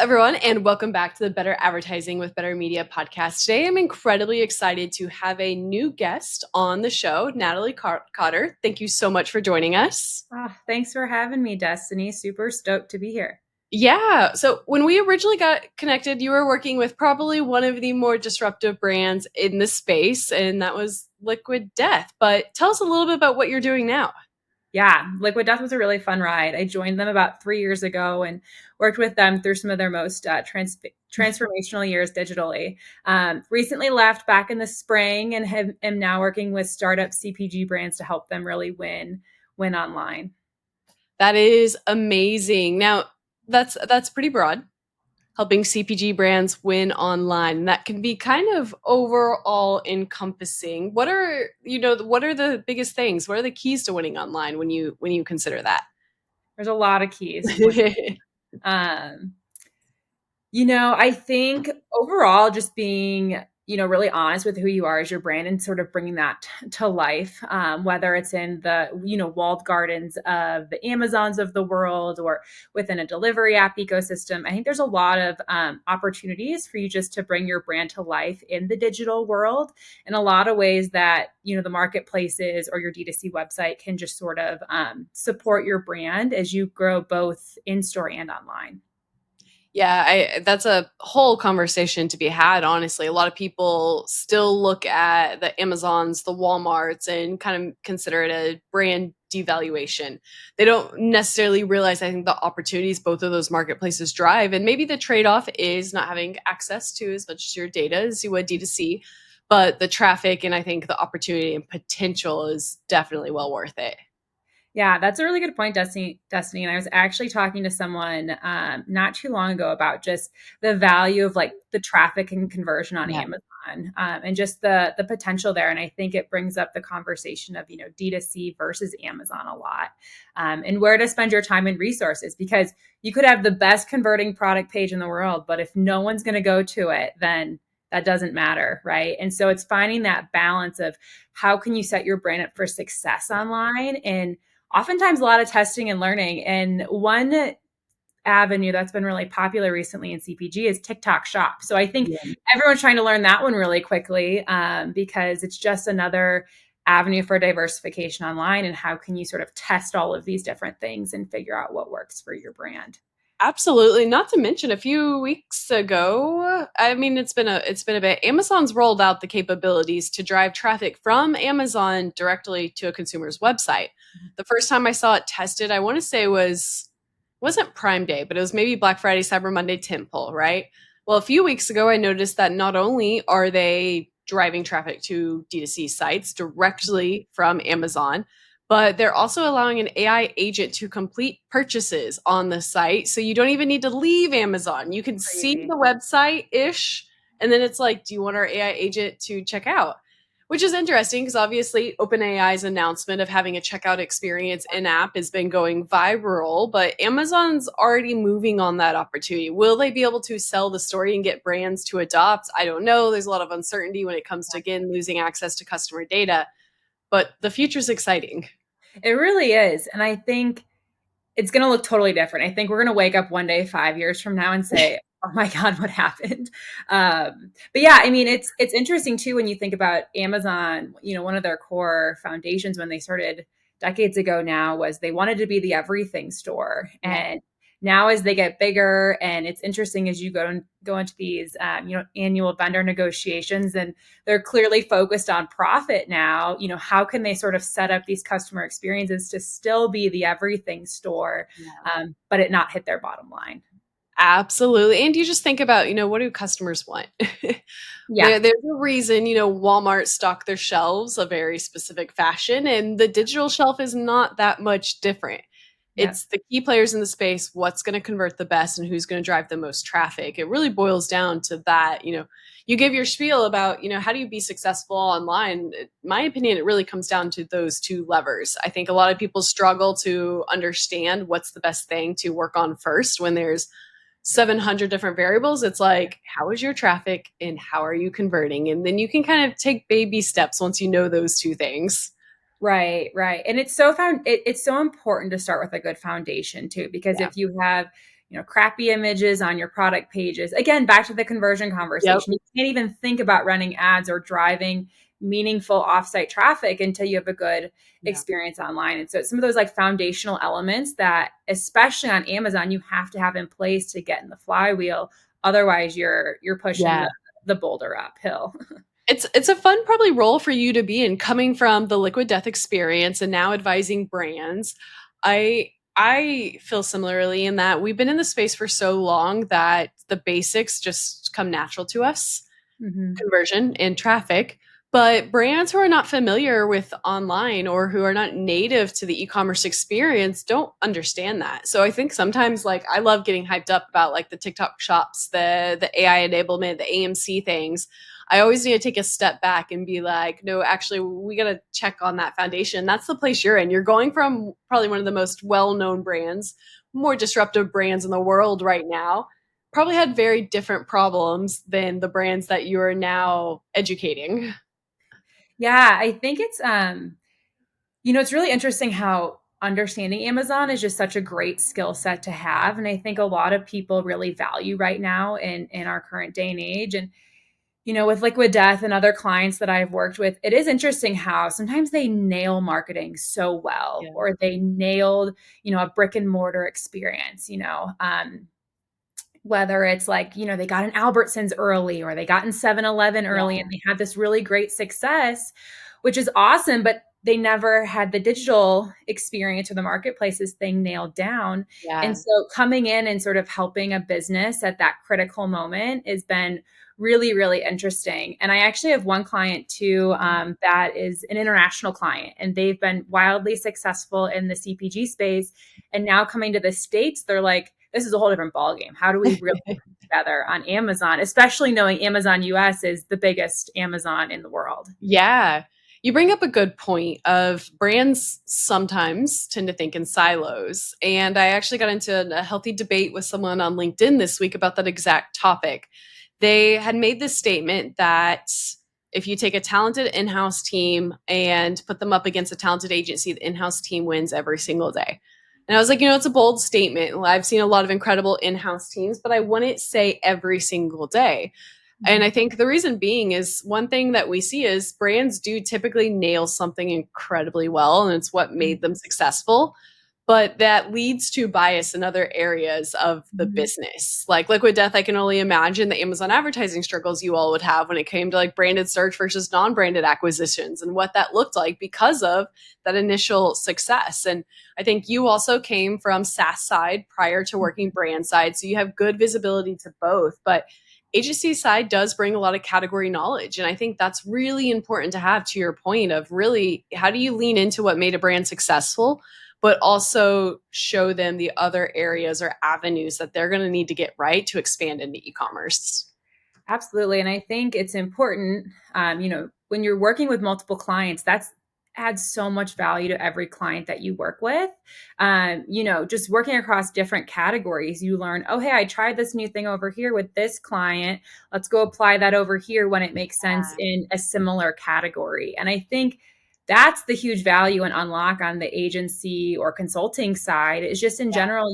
everyone, and welcome back to the Better Advertising with Better Media podcast. Today, I'm incredibly excited to have a new guest on the show, Natalie Cotter. Thank you so much for joining us. Oh, thanks for having me, Destaney. Super stoked to be here. Yeah, so when we originally got connected, you were working with probably one of the more disruptive brands in the space, and that was Liquid Death. But tell us a little bit about what you're doing now. Yeah, Liquid Death was a really fun ride. I joined them about 3 years ago and worked with them through some of their most transformational years digitally. Recently left back in the spring and am now working with startup CPG brands to help them really win online. That is amazing. Now, that's pretty broad. Helping CPG brands win online. And that can be kind of overall encompassing. What are the biggest things? What are the keys to winning online when you consider that? There's a lot of keys. Um, I think overall, just being, really honest with who you are as your brand and sort of bringing that to life, whether it's in the, walled gardens of the Amazons of the world or within a delivery app ecosystem. I think there's a lot of opportunities for you just to bring your brand to life in the digital world in a lot of ways that, the marketplaces or your D2C website can just sort of support your brand as you grow both in store and online. Yeah, that's a whole conversation to be had, honestly. A lot of people still look at the Amazons, the Walmarts, and kind of consider it a brand devaluation. They don't necessarily realize, I think, the opportunities both of those marketplaces drive. And maybe the trade-off is not having access to as much as your data as you would D2C, but the traffic and I think the opportunity and potential is definitely well worth it. Yeah, that's a really good point, Destiny. And I was actually talking to someone not too long ago about just the value of like the traffic and conversion on Yeah. Amazon, and just the potential there. And I think it brings up the conversation of D2C versus Amazon a lot, and where to spend your time and resources. Because you could have the best converting product page in the world, but if no one's going to go to it, then that doesn't matter, right? And so it's finding that balance of how can you set your brand up for success online, and oftentimes a lot of testing and learning. And one avenue that's been really popular recently in CPG is TikTok Shop. So I think Yeah. everyone's trying to learn that one really quickly, because it's just another avenue for diversification online. And how can you sort of test all of these different things and figure out what works for your brand? Absolutely. Not to mention a few weeks ago, I mean it's been a bit. Amazon's rolled out the capabilities to drive traffic from Amazon directly to a consumer's website. The first time I saw it tested, I want to say wasn't Prime Day, but it was maybe Black Friday, Cyber Monday tentpole, right? Well, a few weeks ago I noticed that not only are they driving traffic to D2C sites directly from Amazon, but they're also allowing an AI agent to complete purchases on the site. So you don't even need to leave Amazon. You can see Crazy. the website ish, and then it's like, do you want our AI agent to check out? Which is interesting because obviously OpenAI's announcement of having a checkout experience in app has been going viral, but Amazon's already moving on that opportunity. Will they be able to sell the story and get brands to adopt? I don't know. There's a lot of uncertainty when it comes to, again, losing access to customer data, but the future's exciting. It really is. And I think it's going to look totally different. I think we're going to wake up one day 5 years from now and say, "Oh my God, what happened?" But yeah, I mean, it's interesting too when you think about Amazon. One of their core foundations when they started decades ago now was they wanted to be the everything store, Yeah. and now as they get bigger, and it's interesting as you go into these annual vendor negotiations, and they're clearly focused on profit now. How can they sort of set up these customer experiences to still be the everything store, but it not hit their bottom line? Absolutely. And you just think about, what do customers want? Yeah. There's a reason, Walmart stock their shelves a very specific fashion, and the digital shelf is not that much different. Yeah. It's the key players in the space, what's going to convert the best and who's going to drive the most traffic. It really boils down to that. You give your spiel about, how do you be successful online? In my opinion, it really comes down to those two levers. I think a lot of people struggle to understand what's the best thing to work on first when there's 700 different variables. It's like, how is your traffic and how are you converting? And then you can kind of take baby steps once you know those two things. Right, right. And it's so important to start with a good foundation too, because Yeah. if you have, crappy images on your product pages. Again, back to the conversion Yep. conversation. You can't even think about running ads or driving meaningful offsite traffic until you have a good Yeah. experience online. And so it's some of those like foundational elements that, especially on Amazon, you have to have in place to get in the flywheel. Otherwise, you're pushing Yeah. the boulder uphill. It's a fun probably role for you to be in coming from the Liquid Death experience and now advising brands. I feel similarly in that we've been in the space for so long that the basics just come natural to us, Mm-hmm. conversion and traffic. But brands who are not familiar with online or who are not native to the e-commerce experience don't understand that. So I think sometimes like I love getting hyped up about like the TikTok shops, the AI enablement, the AMC things. I always need to take a step back and be like, no, actually, we got to check on that foundation. That's the place you're in. You're going from probably one of the most well known brands, more disruptive brands in the world right now, probably had very different problems than the brands that you are now educating. Yeah, I think it's really interesting how understanding Amazon is just such a great skill set to have. And I think a lot of people really value right now in our current day and age. And, with Liquid Death and other clients that I've worked with, it is interesting how sometimes they nail marketing so well, Yeah. or they nailed, a brick and mortar experience, whether it's like, they got an Albertsons early or they got in 7-Eleven early Yeah. and they had this really great success, which is awesome, but they never had the digital experience or the marketplaces thing nailed down. And Yeah. so coming in and sort of helping a business at that critical moment has been really, really interesting. And I actually have one client too, that is an international client, and they've been wildly successful in the CPG space. And now coming to the States, they're like, this is a whole different ballgame. How do we really work together on Amazon, especially knowing Amazon US is the biggest Amazon in the world? Yeah. You bring up a good point of brands sometimes tend to think in silos. And I actually got into a healthy debate with someone on LinkedIn this week about that exact topic. They had made this statement that if you take a talented in house team and put them up against a talented agency, the in house team wins every single day. And I was like, it's a bold statement. I've seen a lot of incredible in house teams, but I wouldn't say every single day. And I Mhm. think the reason being is one thing that we see is brands do typically nail something incredibly well, and it's what made them successful. But that leads to bias in other areas of the Mhm. business. Like Liquid Death, I can only imagine the Amazon advertising struggles you all would have when it came to like branded search versus non branded acquisitions and what that looked like because of that initial success. And I think you also came from SaaS side prior to working brand side. So you have good visibility to both. But agency side does bring a lot of category knowledge. And I think that's really important to have, to your point of really how do you lean into what made a brand successful, but also show them the other areas or avenues that they're going to need to get right to expand into e-commerce. Absolutely. And I think it's important, when you're working with multiple clients, that's adds so much value to every client that you work with. Just working across different categories, you learn, oh, hey, I tried this new thing over here with this client. Let's go apply that over here when it makes sense in a similar category. And I think that's the huge value and unlock on the agency or consulting side is just in Yeah. general,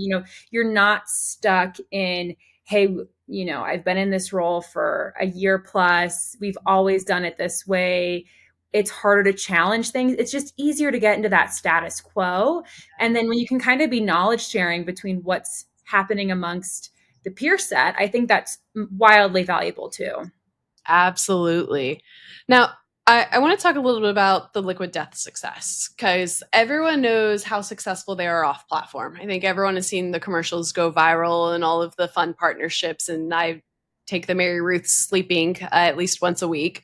you're not stuck in, hey, I've been in this role for a year plus. We've always done it this way. It's harder to challenge things. It's just easier to get into that status quo. And then when you can kind of be knowledge sharing between what's happening amongst the peer set, I think that's wildly valuable too. Absolutely. Now, I want to talk a little bit about the Liquid Death success because everyone knows how successful they are off platform. I think everyone has seen the commercials go viral and all of the fun partnerships. And I take the Mary Ruth sleeping at least once a week.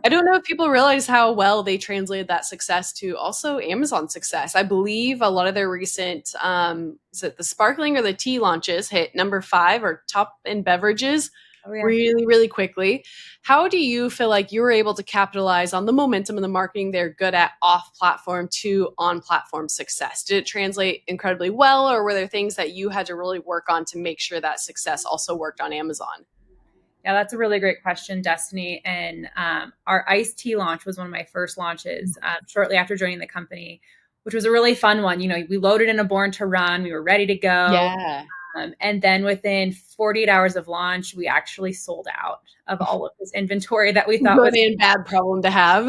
I don't know if people realize how well they translated that success to also Amazon success. I believe a lot of their recent, is it the sparkling or the tea launches hit number 5 or top in beverages Oh yeah. really, really quickly. How do you feel like you were able to capitalize on the momentum and the marketing they're good at off platform to on platform success? Did it translate incredibly well, or were there things that you had to really work on to make sure that success also worked on Amazon? Yeah, that's a really great question, Destiny. And our iced tea launch was one of my first launches shortly after joining the company, which was a really fun one. We loaded in a Born to Run. We were ready to go. Yeah. And then within 48 hours of launch, we actually sold out of all of this inventory that we thought Good was and bad problem to have.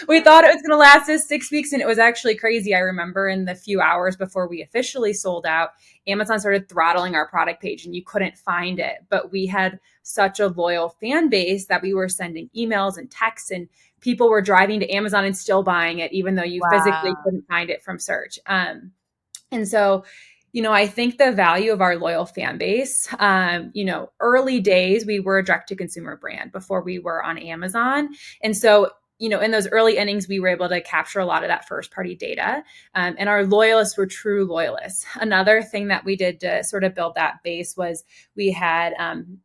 we thought it was going to last us 6 weeks, and it was actually crazy. I remember in the few hours before we officially sold out, Amazon started throttling our product page and you couldn't find it. But we had such a loyal fan base that we were sending emails and texts, and people were driving to Amazon and still buying it, even though you physically Wow. couldn't find it from search. And so, I think the value of our loyal fan base, early days, we were a direct to consumer brand before we were on Amazon. And so, in those early innings, we were able to capture a lot of that first party data. And our loyalists were true loyalists. Another thing that we did to sort of build that base was we had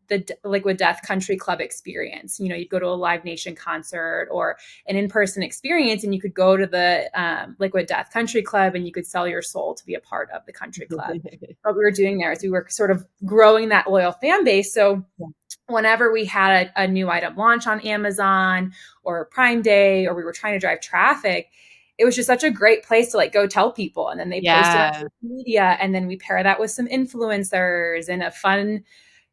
the Liquid Death Country Club experience. You'd go to a Live Nation concert or an in-person experience, and you could go to the Liquid Death Country Club and you could sell your soul to be a part of the country club. What we were doing there is we were sort of growing that loyal fan base. So whenever we had a new item launch on Amazon or Prime Day, or we were trying to drive traffic, it was just such a great place to like go tell people. And then they posted on social media, and then we pair that with some influencers and a fun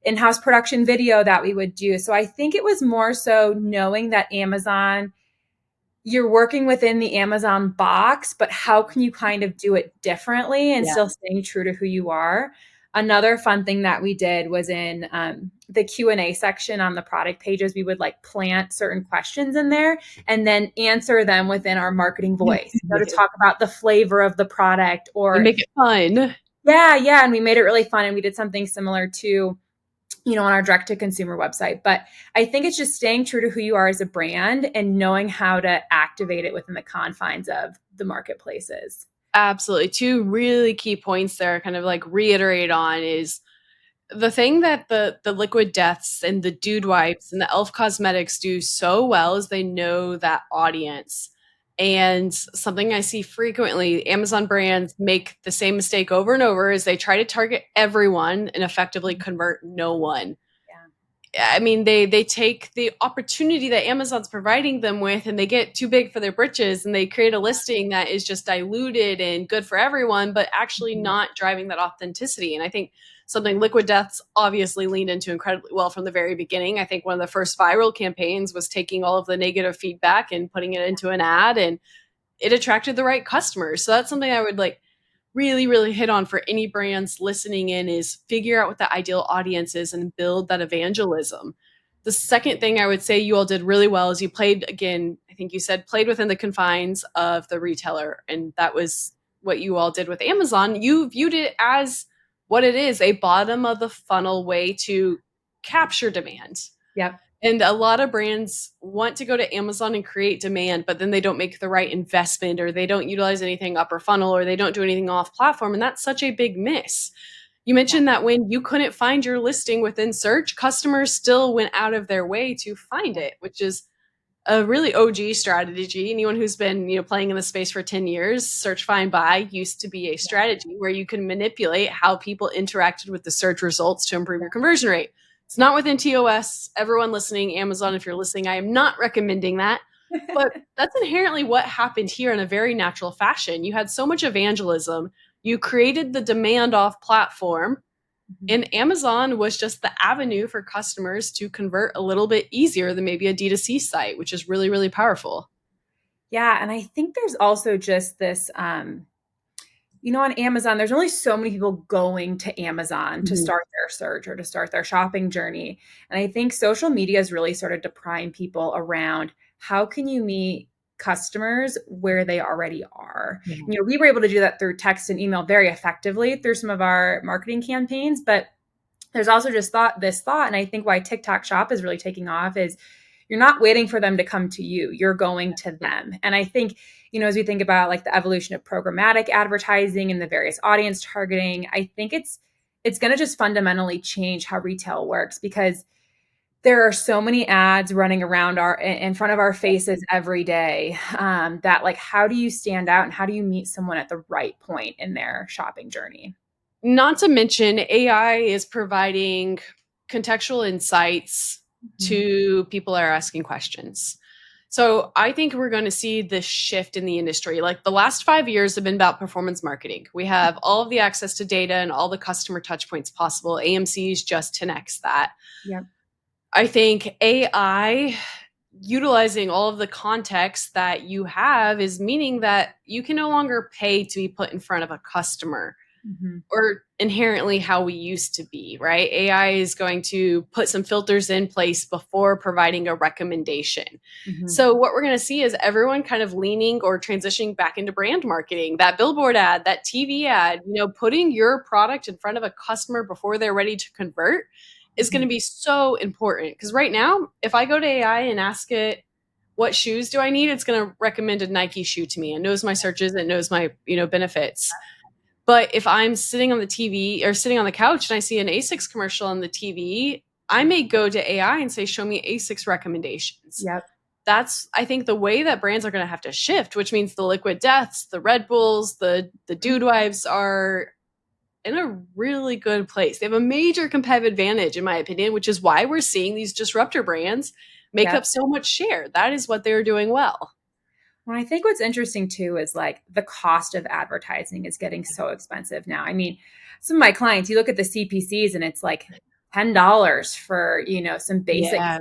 in-house production video that we would do. So I think it was more so knowing that Amazon, you're working within the Amazon box, but how can you kind of do it differently and still staying true to who you are? Another fun thing that we did was in the Q&A section on the product pages, we would like plant certain questions in there and then answer them within our marketing voice, to talk about the flavor of the product And or make it fun. Yeah. And we made it really fun. And we did something similar to, on our direct to consumer website. But I think it's just staying true to who you are as a brand and knowing how to activate it within the confines of the marketplaces. Absolutely. Two really key points there, kind of like reiterate on, is the thing that the Liquid Deaths and the Dude Wipes and the Elf Cosmetics do so well is they know that audience. And something I see frequently, Amazon brands make the same mistake over and over, is they try to target everyone and effectively convert no one. I mean, they take the opportunity that Amazon's providing them with, and they get too big for their britches, and they create a listing that is just diluted and good for everyone, but actually not driving that authenticity. And I think something Liquid Deaths obviously leaned into incredibly well from the very beginning. I think one of the first viral campaigns was taking all of the negative feedback and putting it into an ad, and it attracted the right customers. So that's something I would like really hit on for any brands listening in, is figure out what the ideal audience is and build that evangelism. The second thing I would say you all did really well is you played, again, I think you said played within the confines of the retailer. And that was what you all did with Amazon. You viewed it as what it is, a bottom of the funnel way to capture demand. Yep. And a lot of brands want to go to Amazon and create demand, but then they don't make the right investment, or they don't utilize anything upper funnel, or they don't do anything off platform. And that's such a big miss. You mentioned that when you couldn't find your listing within search, customers still went out of their way to find it, which is a really OG strategy. Anyone who's been, playing in the space for 10 years, search, find, buy used to be a strategy where you can manipulate how people interacted with the search results to improve your conversion rate. It's not within TOS. Everyone listening, Amazon, if you're listening, I am not recommending that. But that's inherently what happened here in a very natural fashion. You had so much evangelism. You created the demand off platform, and Amazon was just the avenue for customers to convert a little bit easier than maybe a D2C site, which is really powerful. Yeah. And I think there's also just this, on Amazon, there's only so many people going to Amazon to start their search or to start their shopping journey. And I think social media has really started to prime people around how can you meet customers where they already are. We were able to do that through text and email very effectively through some of our marketing campaigns, but there's also just this thought, and I think why TikTok Shop is really taking off is you're not waiting for them to come to you. You're going to them. And I think, as we think about like the evolution of programmatic advertising and the various audience targeting, I think it's going to just fundamentally change how retail works, because there are so many ads running around in front of our faces every day, that like, how do you stand out and how do you meet someone at the right point in their shopping journey? Not to mention, AI is providing contextual insights to people that are asking questions. So I think we're going to see this shift in the industry. Like the last 5 years have been about performance marketing. We have all of the access to data and all the customer touch points possible. AMC is just 10x that. Yep. I think AI utilizing all of the context that you have is meaning that you can no longer pay to be put in front of a customer Mm-hmm. or inherently how we used to be, right? AI is going to put some filters in place before providing a recommendation. Mm-hmm. So, what we're going to see is everyone kind of leaning or transitioning back into brand marketing, that billboard ad, that TV ad, putting your product in front of a customer before they're ready to convert is going Mm-hmm. to be so important. Because right now, if I go to AI and ask it, what shoes do I need? It's going to recommend a Nike shoe to me. It knows my searches. It knows my, benefits. But if I'm sitting on the TV or sitting on the couch and I see an ASICS commercial on the TV, I may go to AI and say, show me ASICS recommendations. Yep. That's, I think, the way that brands are going to have to shift, which means the Liquid Deaths, the Red Bulls, the Dude Wives are in a really good place. They have a major competitive advantage, in my opinion, which is why we're seeing these disruptor brands make Yep. up so much share. That is what they're doing well. Well, I think what's interesting too is like the cost of advertising is getting so expensive now. I mean, some of my clients, you look at the CPCs and it's like $10 for, some basic Yeah.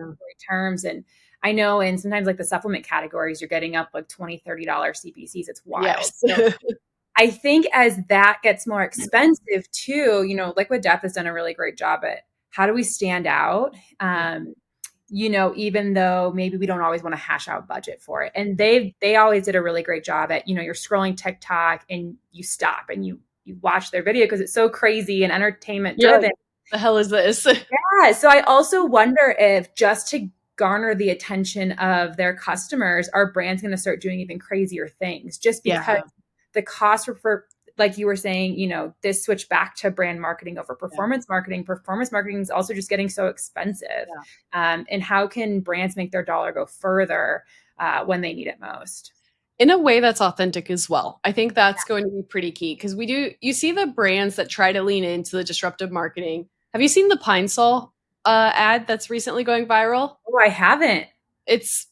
terms. And I know in sometimes like the supplement categories, you're getting up like $20, $30 CPCs. It's wild. Yes. So I think as that gets more expensive too, Liquid Death has done a really great job at how do we stand out? Even though maybe we don't always want to hash out budget for it. And they always did a really great job at, you're scrolling TikTok and you stop and you watch their video because it's so crazy and entertainment Yeah. driven. The hell is this? Yeah. So I also wonder if just to garner the attention of their customers, our brand's going to start doing even crazier things just because Yeah. the cost for like you were saying, this switch back to brand marketing over performance marketing. Performance marketing is also just getting so expensive. And how can brands make their dollar go further when they need it most? In a way that's authentic as well. I think that's going to be pretty key because you see the brands that try to lean into the disruptive marketing. Have you seen the Pine Sol ad that's recently going viral? Oh, I haven't. It's,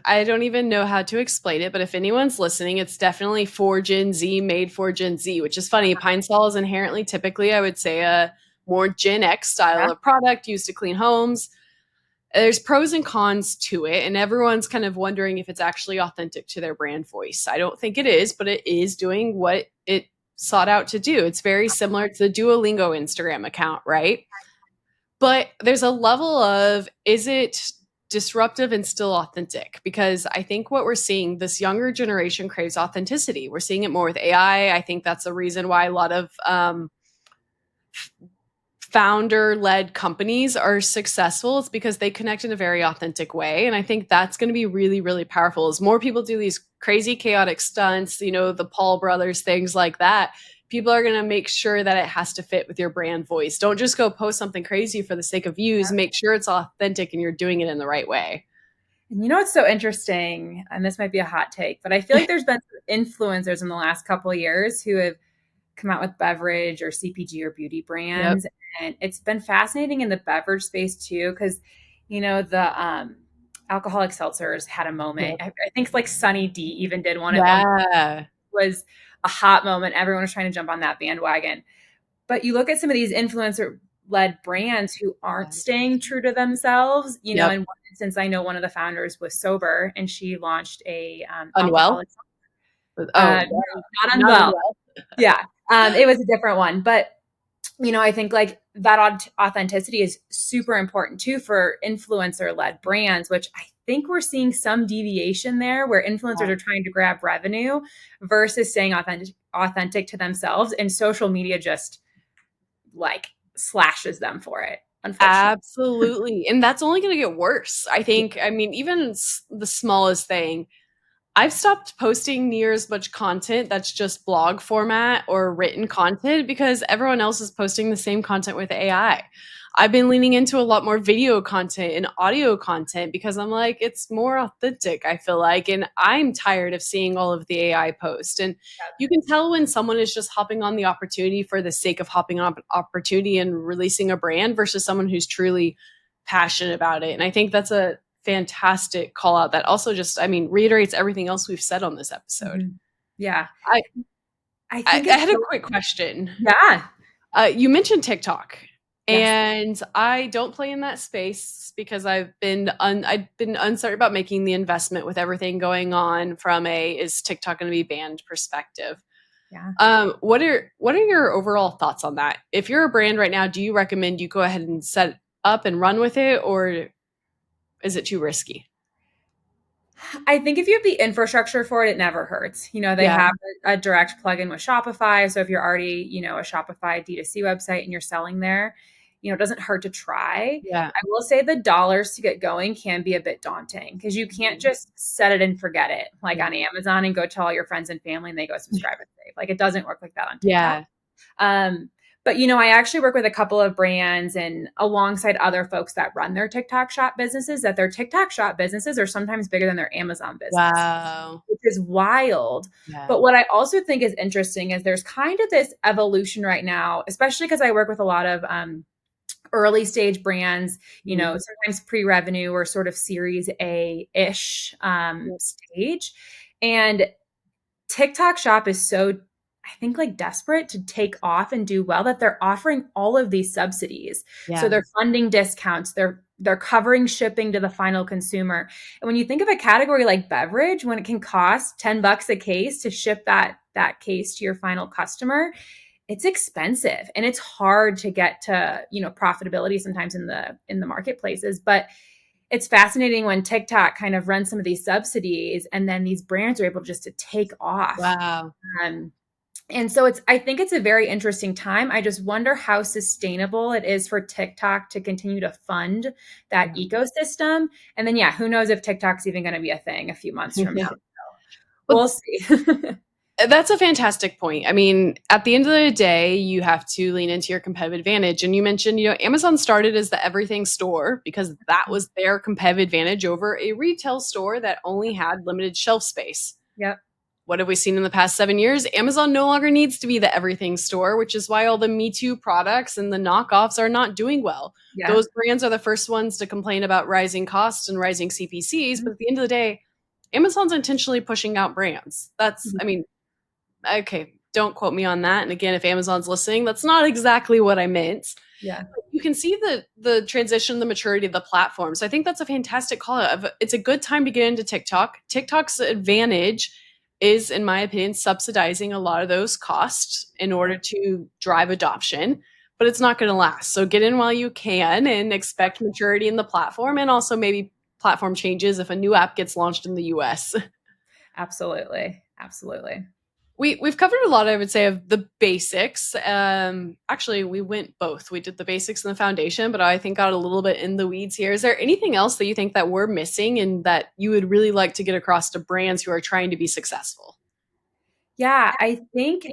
I don't even know how to explain it, but if anyone's listening, it's definitely for Gen Z, made for Gen Z, which is funny. Pine Sol is inherently, typically, I would say, a more Gen X style Yeah. of product used to clean homes. There's pros and cons to it, and everyone's kind of wondering if it's actually authentic to their brand voice. I don't think it is, but it is doing what it sought out to do. It's very similar to the Duolingo Instagram account, right? But there's a level of, is it disruptive and still authentic? Because I think what we're seeing, this younger generation craves authenticity. We're seeing it more with AI. I think that's a reason why a lot of founder-led companies are successful. It's because they connect in a very authentic way. And I think that's going to be really, really powerful as more people do these crazy, chaotic stunts, the Paul brothers, things like that. People are going to make sure that it has to fit with your brand voice. Don't just go post something crazy for the sake of views. Make sure it's authentic and you're doing it in the right way. And what's so interesting, and this might be a hot take, but I feel like there's been influencers in the last couple of years who have come out with beverage or CPG or beauty brands. Yep. And it's been fascinating in the beverage space too, because, the alcoholic seltzers had a moment. Yep. I think like Sunny D even did one at one point. Yeah. It was a hot moment. Everyone was trying to jump on that bandwagon. But you look at some of these influencer led brands who aren't staying true to themselves. Yep. In one instance, I know one of the founders was sober and she launched a Unwell? alcoholic. Oh, No, not unwell. Yeah. It was a different one. But, I think like that authenticity is super important too for influencer led brands, which I think we're seeing some deviation there where influencers are trying to grab revenue versus staying authentic to themselves. And social media just like slashes them for it, unfortunately. Absolutely. And that's only going to get worse. I think, I mean, even the smallest thing, I've stopped posting near as much content that's just blog format or written content because everyone else is posting the same content with AI. I've been leaning into a lot more video content and audio content because I'm like, it's more authentic, I feel like. And I'm tired of seeing all of the AI posts. And you can tell when someone is just hopping on the opportunity for the sake of hopping on opportunity and releasing a brand versus someone who's truly passionate about it. And I think that's a fantastic call out that also just, I mean, reiterates everything else we've said on this episode. Mhm. Yeah. I, I I, think I it's had a so quick question. yeah. You mentioned TikTok, Yes. and I don't play in that space because I've been uncertain about making the investment with everything going on from a is TikTok going to be banned perspective. Yeah. What are your overall thoughts on that? If you're a brand right now, do you recommend you go ahead and set up and run with it, or is it too risky? I think if you have the infrastructure for it, it never hurts. They Yeah, have a direct plugin with Shopify. So if you're already, a Shopify D2C website and you're selling there, it doesn't hurt to try. yeah, I will say the dollars to get going can be a bit daunting because you can't mhm, just set it and forget it like yeah, on Amazon and go tell all your friends and family and they go subscribe and save. Like it doesn't work like that on TikTok. yeah. Um, but I actually work with a couple of brands and alongside other folks that run their TikTok shop businesses, that their TikTok shop businesses are sometimes bigger than their Amazon business, Wow. which is wild. Yeah. But what I also think is interesting is there's kind of this evolution right now, especially because I work with a lot of early stage brands, Mhm. sometimes pre-revenue or sort of series A-ish Yep. stage. And TikTok Shop is so, I think, like desperate to take off and do well that they're offering all of these subsidies. So Yeah. they're funding discounts, they're covering shipping to the final consumer. And when you think of a category like beverage, when it can cost $10 a case to ship that case to your final customer, it's expensive and it's hard to get to, profitability sometimes in the marketplaces. But it's fascinating when TikTok kind of runs some of these subsidies and then these brands are able just to take off. Wow. Um, and so I think it's a very interesting time. I just wonder how sustainable it is for TikTok to continue to fund that ecosystem. And then, yeah, who knows if TikTok's even going to be a thing a few months from now. Well, We'll see. that's a fantastic point. I mean, at the end of the day, you have to lean into your competitive advantage. And you mentioned, Amazon started as the everything store because that was their competitive advantage over a retail store that only had limited shelf space. Yep. What have we seen in the past 7 years? Amazon no longer needs to be the everything store, which is why all the Me Too products and the knockoffs are not doing well. Yeah. Those brands are the first ones to complain about rising costs and rising CPCs. But Mhm. at the end of the day, Amazon's intentionally pushing out brands. I mean, okay, don't quote me on that. And again, if Amazon's listening, that's not exactly what I meant. Yeah. You can see the transition, the maturity of the platform. So I think that's a fantastic call out. It's a good time to get into TikTok. TikTok's advantage is, in my opinion, subsidizing a lot of those costs in order to drive adoption, but it's not going to last. So get in while you can and expect maturity in the platform and also maybe platform changes if a new app gets launched in the US. Absolutely. Absolutely. We've covered a lot, I would say, of the basics. Actually, we went both. We did the basics and the foundation, but I think got a little bit in the weeds here. Is there anything else that you think that we're missing and that you would really like to get across to brands who are trying to be successful? Yeah, I think,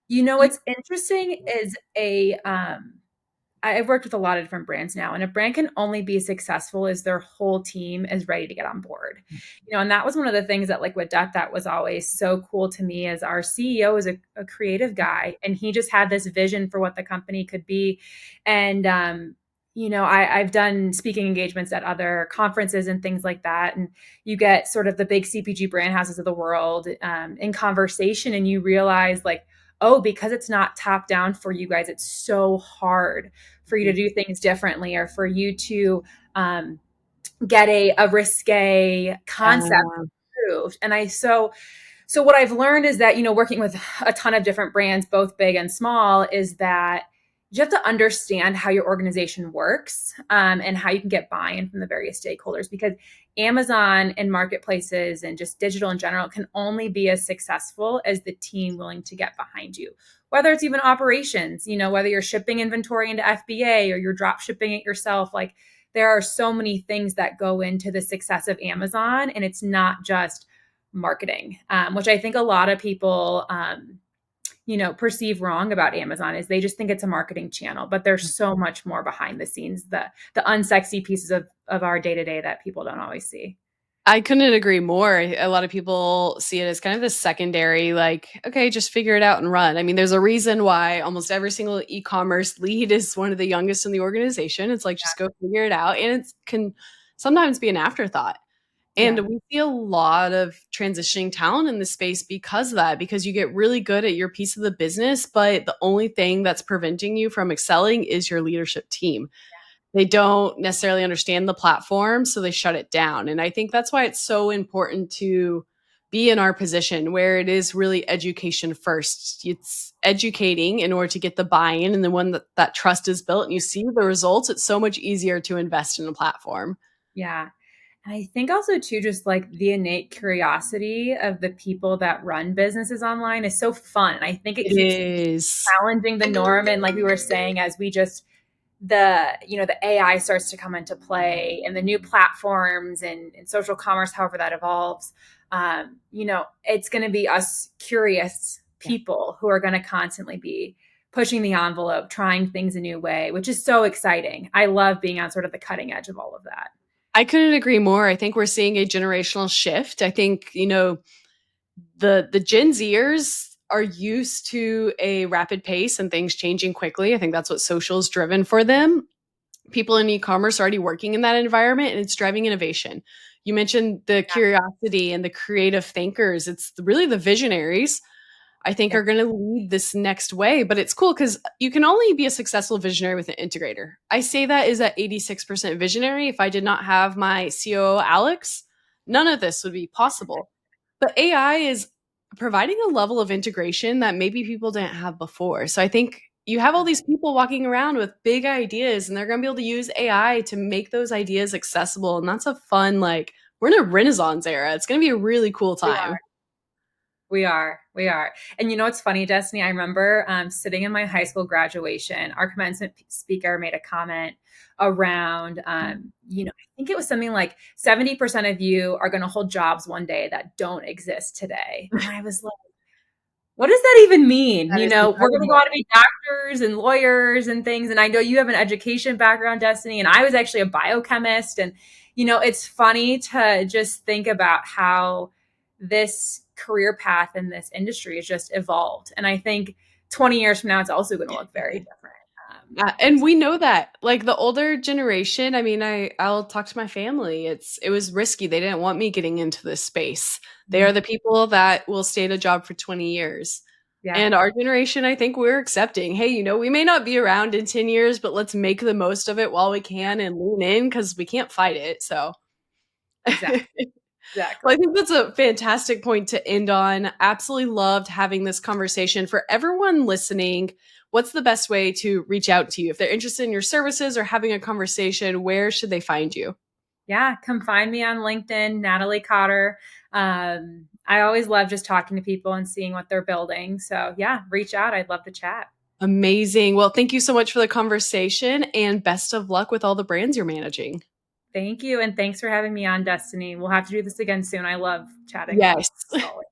what's interesting is I've worked with a lot of different brands now, and a brand can only be successful as their whole team is ready to get on board. And that was one of the things that, like with Dut, that was always so cool to me. As our CEO is a creative guy, and he just had this vision for what the company could be. And I've done speaking engagements at other conferences and things like that, and you get sort of the big CPG brand houses of the world in conversation, and you realize like, oh, because it's not top down for you guys, it's so hard for you to do things differently or for you to get a risque concept approved. And so what I've learned is that, working with a ton of different brands, both big and small, is that you have to understand how your organization works and how you can get buy-in from the various stakeholders, because Amazon and marketplaces and just digital in general can only be as successful as the team willing to get behind you. Whether it's even operations, whether you're shipping inventory into FBA or you're drop shipping it yourself, like there are so many things that go into the success of Amazon, and it's not just marketing, which I think a lot of people, perceive wrong about Amazon, is they just think it's a marketing channel, but there's so much more behind the scenes, the unsexy pieces of our day to day that people don't always see. I couldn't agree more. A lot of people see it as kind of the secondary, like, okay, just figure it out and run. I mean, there's a reason why almost every single e-commerce lead is one of the youngest in the organization. It's like, just go figure it out. And it's sometimes be an afterthought. Yeah. And we see a lot of transitioning talent in this space because of that, because you get really good at your piece of the business, but the only thing that's preventing you from excelling is your leadership team. They don't necessarily understand the platform, so they shut it down. And I think that's why it's so important to be in our position where it is really education first. It's educating in order to get the buy-in, and then when that trust is built and you see the results, it's so much easier to invest in a platform. Yeah. And I think also too, just like the innate curiosity of the people that run businesses online is so fun. And I think it It keeps is. challenging the norm. And like we were saying, as we just the AI starts to come into play and the new platforms and social commerce, however that evolves, it's going to be us curious Yeah. people who are going to constantly be pushing the envelope, trying things a new way, which is so exciting. I love being on sort of the cutting edge of all of that. I couldn't agree more. I think we're seeing a generational shift. I think, the Gen Zers are used to a rapid pace and things changing quickly. I think that's what social is driven for them. People in e-commerce are already working in that environment, and it's driving innovation. You mentioned the curiosity and the creative thinkers. It's really the visionaries, I think, Yeah, are going to lead this next way. But it's cool because you can only be a successful visionary with an integrator. I say that is at 86% visionary. If I did not have my COO, Alex, none of this would be possible. But AI is providing a level of integration that maybe people didn't have before. So I think you have all these people walking around with big ideas, and they're going to be able to use AI to make those ideas accessible. And that's a fun, like, we're in a renaissance era. It's going to be a really cool we time. are. We are. We are. And you know what's funny, Destiny? I remember sitting in my high school graduation, our commencement speaker made a comment around, I think it was something like 70% of you are going to hold jobs one day that don't exist today. And I was like, what does that even mean? That is We're going to go incredible. out to be doctors and lawyers and things. And I know you have an education background, Destiny, and I was actually a biochemist. And, it's funny to just think about how this career path in this industry has just evolved. And I think 20 years from now, it's also going to look very different. And we know that, like, the older generation, I mean, I'll talk to my family. It was risky. They didn't want me getting into this space. They are Mhm. the people that will stay at a job for 20 years. Yeah, And our generation, I think we're accepting, hey, we may not be around in 10 years, but let's make the most of it while we can and lean in because we can't fight it. So exactly. well, I Exactly. think that's a fantastic point to end on. Absolutely loved having this conversation. For everyone listening, what's the best way to reach out to you? If they're interested in your services or having a conversation, where should they find you? Yeah, come find me on LinkedIn, Natalie Cotter. I always love just talking to people and seeing what they're building. So, yeah, reach out. I'd love to chat. Amazing. Well, thank you so much for the conversation and best of luck with all the brands you're managing. Thank you. And thanks for having me on, Destiny. We'll have to do this again soon. I love chatting Yes. about this always.